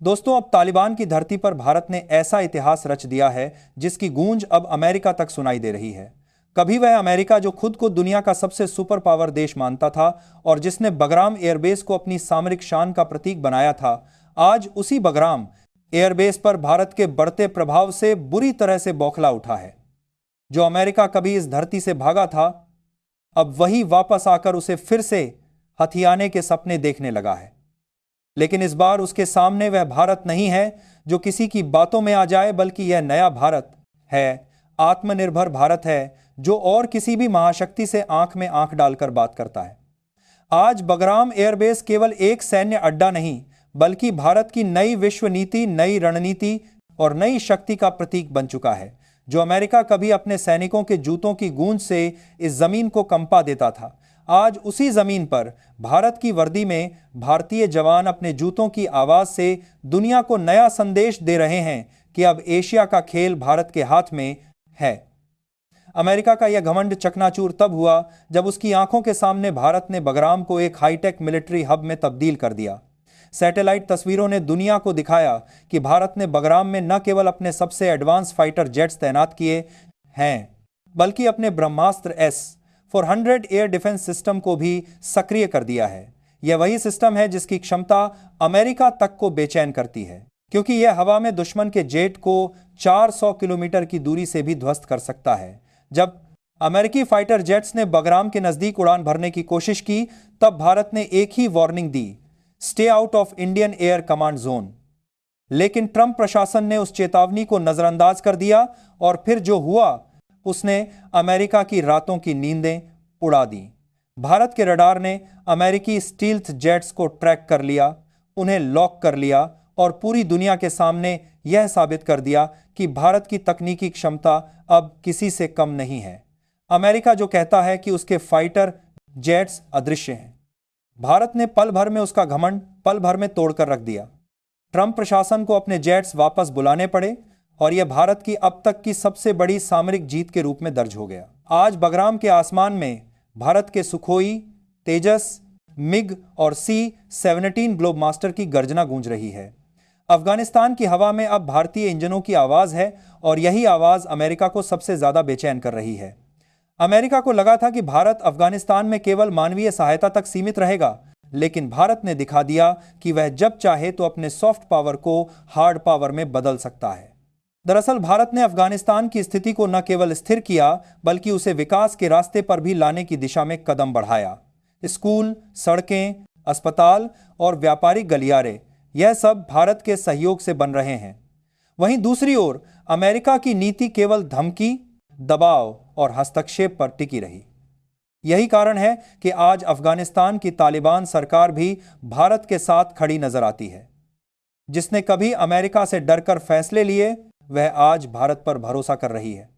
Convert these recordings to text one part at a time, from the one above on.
दोस्तों, अब तालिबान की धरती पर भारत ने ऐसा इतिहास रच दिया है जिसकी गूंज अब अमेरिका तक सुनाई दे रही है। कभी वह अमेरिका जो खुद को दुनिया का सबसे सुपर पावर देश मानता था और जिसने बगराम एयरबेस को अपनी सामरिक शान का प्रतीक बनाया था, आज उसी बगराम एयरबेस पर भारत के बढ़ते प्रभाव से बुरी तरह से बौखला उठा है। जो अमेरिका कभी इस धरती से भागा था, अब वही वापस आकर उसे फिर से हथियाने के सपने देखने लगा है। लेकिन इस बार उसके सामने वह भारत नहीं है जो किसी की बातों में आ जाए, बल्कि यह नया भारत है, आत्मनिर्भर भारत है, जो और किसी भी महाशक्ति से आंख में आंख डालकर बात करता है। आज बगराम एयरबेस केवल एक सैन्य अड्डा नहीं, बल्कि भारत की नई विश्व नीति, नई रणनीति और नई शक्ति का प्रतीक बन चुका है। जो अमेरिका कभी अपने सैनिकों के जूतों की गूंज से इस जमीन को कंपा देता था, आज उसी जमीन पर भारत की वर्दी में भारतीय जवान अपने जूतों की आवाज से दुनिया को नया संदेश दे रहे हैं कि अब एशिया का खेल भारत के हाथ में है। अमेरिका का यह घमंड चकनाचूर तब हुआ जब उसकी आंखों के सामने भारत ने बगराम को एक हाईटेक मिलिट्री हब में तब्दील कर दिया। सैटेलाइट तस्वीरों ने दुनिया को दिखाया कि भारत ने बगराम में न केवल अपने सबसे एडवांस फाइटर जेट्स तैनात किए हैं, बल्कि अपने ब्रह्मास्त्र S-400 एयर डिफेंस सिस्टम को भी सक्रिय कर दिया है। यह वही सिस्टम है जिसकी क्षमता अमेरिका तक को बेचैन करती है, क्योंकि यह हवा में दुश्मन के जेट को 400 किलोमीटर की दूरी से भी ध्वस्त कर सकता है। जब अमेरिकी फाइटर जेट्स ने बगराम के नजदीक उड़ान भरने की कोशिश की, तब भारत ने एक ही वार्निंग दी, stay out of Indian air command zone. लेकिन ट्रंप प्रशासन ने उस चेतावनी को नजरअंदाज कर दिया और फिर जो हुआ, उसने अमेरिका की रातों की नींदें उड़ा दी। भारत के रडार ने अमेरिकी स्टील्थ जेट्स को ट्रैक कर लिया, उन्हें लॉक कर लिया और पूरी दुनिया के सामने यह साबित कर दिया कि भारत की तकनीकी क्षमता अब किसी से कम नहीं है। अमेरिका जो कहता है कि उसके फाइटर जेट्स अदृश्य हैं, भारत ने पल भर में उसका घमंड पल भर में तोड़कर रख दिया। ट्रंप प्रशासन को अपने जेट्स वापस बुलाने पड़े और यह भारत की अब तक की सबसे बड़ी सामरिक जीत के रूप में दर्ज हो गया। आज बगराम के आसमान में भारत के सुखोई, तेजस, मिग और C-17 ग्लोबमास्टर की गर्जना गूंज रही है। अफगानिस्तान की हवा में अब भारतीय इंजनों की आवाज है और यही आवाज अमेरिका को सबसे ज्यादा बेचैन कर रही है। अमेरिका को लगा था कि भारत अफगानिस्तान में केवल मानवीय सहायता तक सीमित रहेगा, लेकिन भारत ने दिखा दिया कि वह जब चाहे तो अपने सॉफ्ट पावर को हार्ड पावर में बदल सकता है। दरअसल भारत ने अफगानिस्तान की स्थिति को न केवल स्थिर किया, बल्कि उसे विकास के रास्ते पर भी लाने की दिशा में कदम बढ़ाया। स्कूल, सड़कें, अस्पताल और व्यापारिक गलियारे, यह सब भारत के सहयोग से बन रहे हैं। वहीं दूसरी ओर अमेरिका की नीति केवल धमकी, दबाव और हस्तक्षेप पर टिकी रही। यही कारण है कि आज अफगानिस्तान की तालिबान सरकार भी भारत के साथ खड़ी नजर आती है। जिसने कभी अमेरिका से डरकर फैसले लिए, वह आज भारत पर भरोसा कर रही है।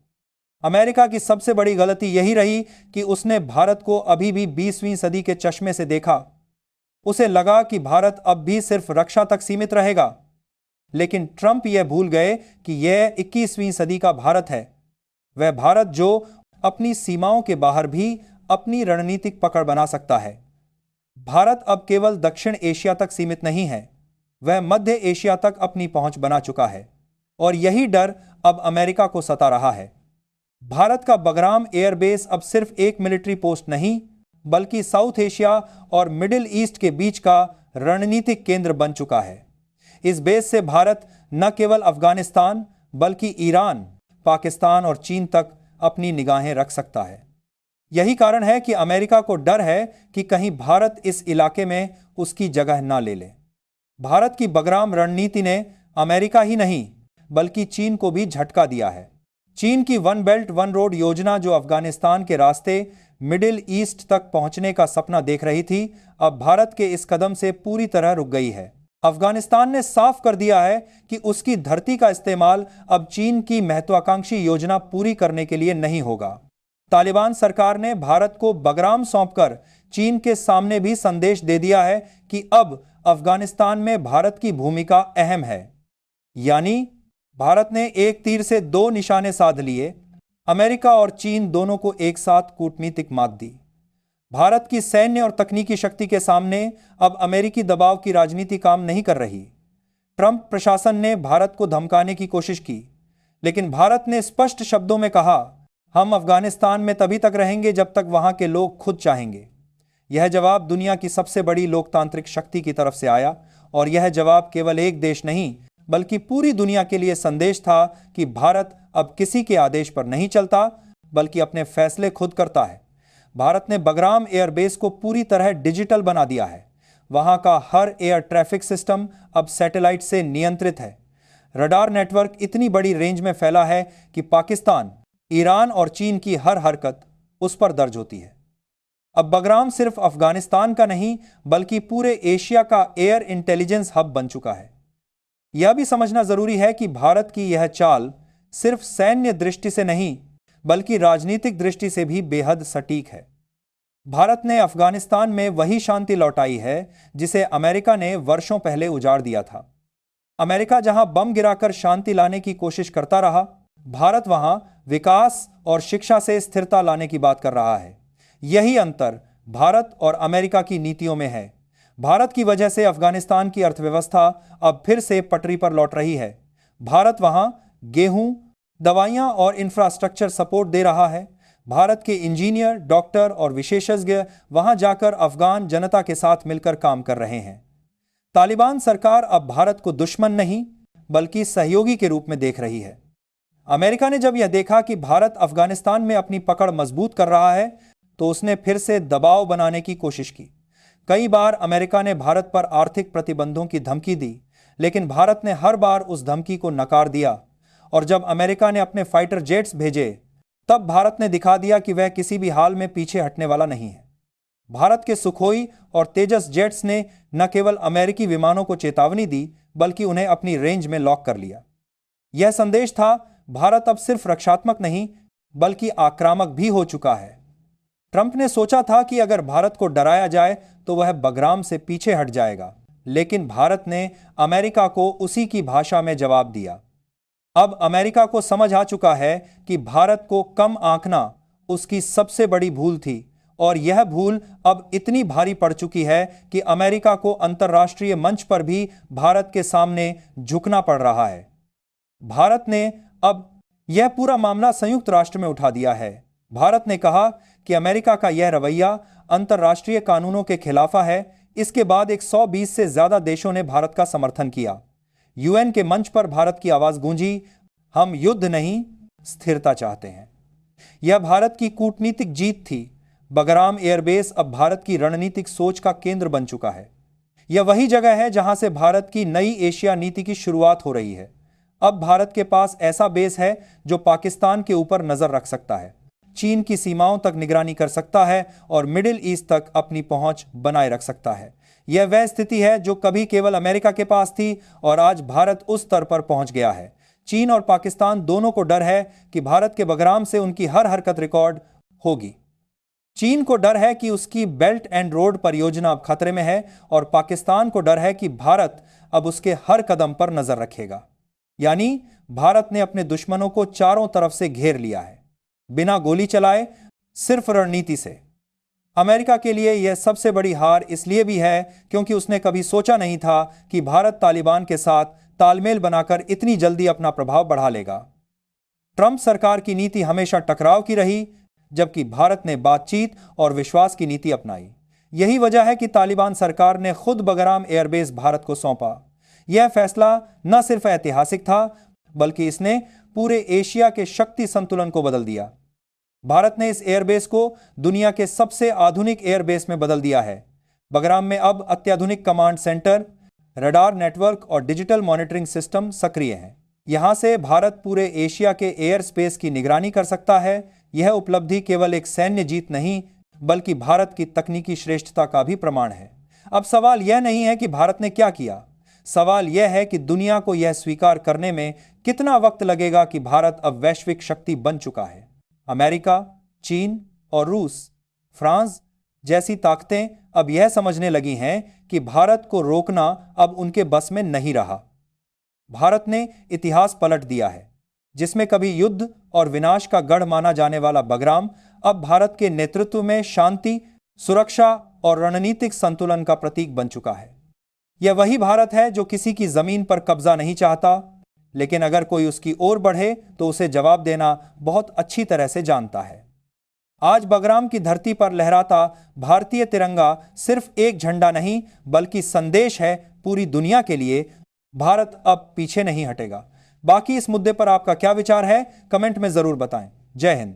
अमेरिका की सबसे बड़ी गलती यही रही कि उसने भारत को अभी भी 20वीं सदी के चश्मे से देखा। उसे लगा कि भारत अब भी सिर्फ रक्षा तक सीमित रहेगा, लेकिन ट्रंप यह भूल गए कि यह 21वीं सदी का भारत है, वह भारत जो अपनी सीमाओं के बाहर भी अपनी रणनीतिक पकड़ बना सकता है। भारत अब केवल दक्षिण एशिया तक सीमित नहीं है, वह मध्य एशिया तक अपनी पहुंच बना चुका है और यही डर अब अमेरिका को सता रहा है। भारत का बगराम एयरबेस अब सिर्फ एक मिलिट्री पोस्ट नहीं, बल्कि साउथ एशिया और मिडिल ईस्ट के बीच का रणनीतिक केंद्र बन चुका है। इस बेस से भारत न केवल अफगानिस्तान, बल्कि ईरान, पाकिस्तान और चीन तक अपनी निगाहें रख सकता है। यही कारण है कि अमेरिका को डर है कि कहीं भारत इस इलाके में उसकी जगह ना ले ले। भारत की बगराम रणनीति ने अमेरिका ही नहीं, बल्कि चीन को भी झटका दिया है। चीन की वन बेल्ट वन रोड योजना, जो अफगानिस्तान के रास्ते मिडिल ईस्ट तक पहुंचने का सपना देख रही थी, अब भारत के इस कदम से पूरी तरह रुक गई है। अफगानिस्तान ने साफ कर दिया है कि उसकी धरती का इस्तेमाल अब चीन की महत्वाकांक्षी योजना पूरी करने के लिए नहीं होगा। तालिबान सरकार ने भारत को बगराम सौंपकर चीन के सामने भी संदेश दे दिया है कि अब अफगानिस्तान में भारत की भूमिका अहम है। यानी भारत ने एक तीर से दो निशाने साध लिए, अमेरिका और चीन दोनों को एक साथ कूटनीतिक मात दी। भारत की सैन्य और तकनीकी शक्ति के सामने अब अमेरिकी दबाव की राजनीति काम नहीं कर रही। ट्रंप प्रशासन ने भारत को धमकाने की कोशिश की, लेकिन भारत ने स्पष्ट शब्दों में कहा, हम अफगानिस्तान में तभी तक रहेंगे जब तक वहां के लोग खुद चाहेंगे। यह जवाब दुनिया की सबसे बड़ी लोकतांत्रिक शक्ति की तरफ से आया, और यह जवाब केवल एक देश नहीं बल्कि पूरी दुनिया के लिए संदेश था कि भारत अब किसी के आदेश पर नहीं चलता बल्कि अपने फैसले खुद करता है। भारत ने बगराम एयरबेस को पूरी तरह डिजिटल बना दिया है। वहां का हर एयर ट्रैफिक सिस्टम अब सैटेलाइट से नियंत्रित है। रडार नेटवर्क इतनी बड़ी रेंज में फैला है कि पाकिस्तान, ईरान और चीन की हर हरकत उस पर दर्ज होती है। अब बगराम सिर्फ अफगानिस्तान का नहीं बल्कि पूरे एशिया का एयर इंटेलिजेंस हब बन चुका है। यह भी समझना जरूरी है कि भारत की यह चाल सिर्फ सैन्य दृष्टि से नहीं बल्कि राजनीतिक दृष्टि से भी बेहद सटीक है। भारत ने अफगानिस्तान में वही शांति लौटाई है जिसे अमेरिका ने वर्षों पहले उजाड़ दिया था। अमेरिका जहां बम गिराकर शांति लाने की कोशिश करता रहा, भारत वहां विकास और शिक्षा से स्थिरता लाने की बात कर रहा है। यही अंतर भारत और अमेरिका की नीतियों में है। भारत की वजह से अफगानिस्तान की अर्थव्यवस्था अब फिर से पटरी पर लौट रही है। भारत वहां गेहूं, दवाइयां और इंफ्रास्ट्रक्चर सपोर्ट दे रहा है। भारत के इंजीनियर, डॉक्टर और विशेषज्ञ वहां जाकर अफगान जनता के साथ मिलकर काम कर रहे हैं। तालिबान सरकार अब भारत को दुश्मन नहीं बल्कि सहयोगी के रूप में देख रही है। अमेरिका ने जब यह देखा कि भारत अफगानिस्तान में अपनी पकड़ मजबूत कर रहा है तो उसने फिर से दबाव बनाने की कोशिश की। कई बार अमेरिका ने भारत पर आर्थिक प्रतिबंधों की धमकी दी, लेकिन भारत ने हर बार उस धमकी को नकार दिया। और जब अमेरिका ने अपने फाइटर जेट्स भेजे तब भारत ने दिखा दिया कि वह किसी भी हाल में पीछे हटने वाला नहीं है। भारत के सुखोई और तेजस जेट्स ने न केवल अमेरिकी विमानों को चेतावनी दी बल्कि उन्हें अपनी रेंज में लॉक कर लिया। यह संदेश था, भारत अब सिर्फ रक्षात्मक नहीं बल्कि आक्रामक भी हो चुका है। ट्रंप ने सोचा था कि अगर भारत को डराया जाए तो वह बगराम से पीछे हट जाएगा, लेकिन भारत ने अमेरिका को उसी की भाषा में जवाब दिया। अब अमेरिका को समझ आ चुका है कि भारत को कम आंकना उसकी सबसे बड़ी भूल थी, और यह भूल अब इतनी भारी पड़ चुकी है कि अमेरिका को अंतर्राष्ट्रीय मंच पर भी भारत के सामने झुकना पड़ रहा है। भारत ने अब यह पूरा मामला संयुक्त राष्ट्र में उठा दिया है। भारत ने कहा कि अमेरिका का यह रवैया अंतर्राष्ट्रीय कानूनों के खिलाफ है। इसके बाद 120 से ज्यादा देशों ने भारत का समर्थन किया। यूएन के मंच पर भारत की आवाज गूंजी, हम युद्ध नहीं स्थिरता चाहते हैं। यह भारत की कूटनीतिक जीत थी। बगराम एयरबेस अब भारत की रणनीतिक सोच का केंद्र बन चुका है। यह वही जगह है जहां से भारत की नई एशिया नीति की शुरुआत हो रही है। अब भारत के पास ऐसा बेस है जो पाकिस्तान के ऊपर नजर रख सकता है, चीन की सीमाओं तक निगरानी कर सकता है और मिडिल ईस्ट तक अपनी पहुंच बनाए रख सकता है। यह वह स्थिति है जो कभी केवल अमेरिका के पास थी और आज भारत उस स्तर पर पहुंच गया है। चीन और पाकिस्तान दोनों को डर है कि भारत के बगराम से उनकी हर हरकत रिकॉर्ड होगी। चीन को डर है कि उसकी बेल्ट एंड रोड परियोजना अब खतरे में है और पाकिस्तान को डर है कि भारत अब उसके हर कदम पर नजर रखेगा। यानी भारत ने अपने दुश्मनों को चारों तरफ से घेर लिया है, बिना गोली चलाए, सिर्फ रणनीति से। अमेरिका के लिए यह सबसे बड़ी हार इसलिए भी है क्योंकि उसने कभी सोचा नहीं था कि भारत तालिबान के साथ तालमेल बनाकर इतनी जल्दी अपना प्रभाव बढ़ा लेगा। ट्रंप सरकार की नीति हमेशा टकराव की रही, जबकि भारत ने बातचीत और विश्वास की नीति अपनाई। यही वजह है कि तालिबान सरकार ने खुद बगराम एयरबेस भारत को सौंपा। यह फैसला न सिर्फ ऐतिहासिक था बल्कि इसने पूरे एशिया के शक्ति संतुलन को बदल दिया। भारत ने इस एयरबेस को दुनिया के सबसे आधुनिक एयरबेस में बदल दिया है। बगराम में अब अत्याधुनिक कमांड सेंटर, रडार नेटवर्क और डिजिटल मॉनिटरिंग सिस्टम सक्रिय हैं। यहां से भारत पूरे एशिया के एयर स्पेस की निगरानी कर सकता है। यह उपलब्धि केवल एक सैन्य जीत नहीं बल्कि भारत की तकनीकी श्रेष्ठता का भी प्रमाण है। अब सवाल यह नहीं है कि भारत ने क्या किया, सवाल यह है कि दुनिया को यह स्वीकार करने में कितना वक्त लगेगा कि भारत अब वैश्विक शक्ति बन चुका है। अमेरिका, चीन और रूस, फ्रांस जैसी ताकतें अब यह समझने लगी हैं कि भारत को रोकना अब उनके बस में नहीं रहा। भारत ने इतिहास पलट दिया है। जिसमें कभी युद्ध और विनाश का गढ़ माना जाने वाला बगराम अब भारत के नेतृत्व में शांति, सुरक्षा और रणनीतिक संतुलन का प्रतीक बन चुका है। यह वही भारत है जो किसी की जमीन पर कब्जा नहीं चाहता, लेकिन अगर कोई उसकी ओर बढ़े तो उसे जवाब देना बहुत अच्छी तरह से जानता है। आज बगराम की धरती पर लहराता भारतीय तिरंगा सिर्फ एक झंडा नहीं बल्कि संदेश है पूरी दुनिया के लिए। भारत अब पीछे नहीं हटेगा। बाकी इस मुद्दे पर आपका क्या विचार है, कमेंट में जरूर बताएं। जय हिंद।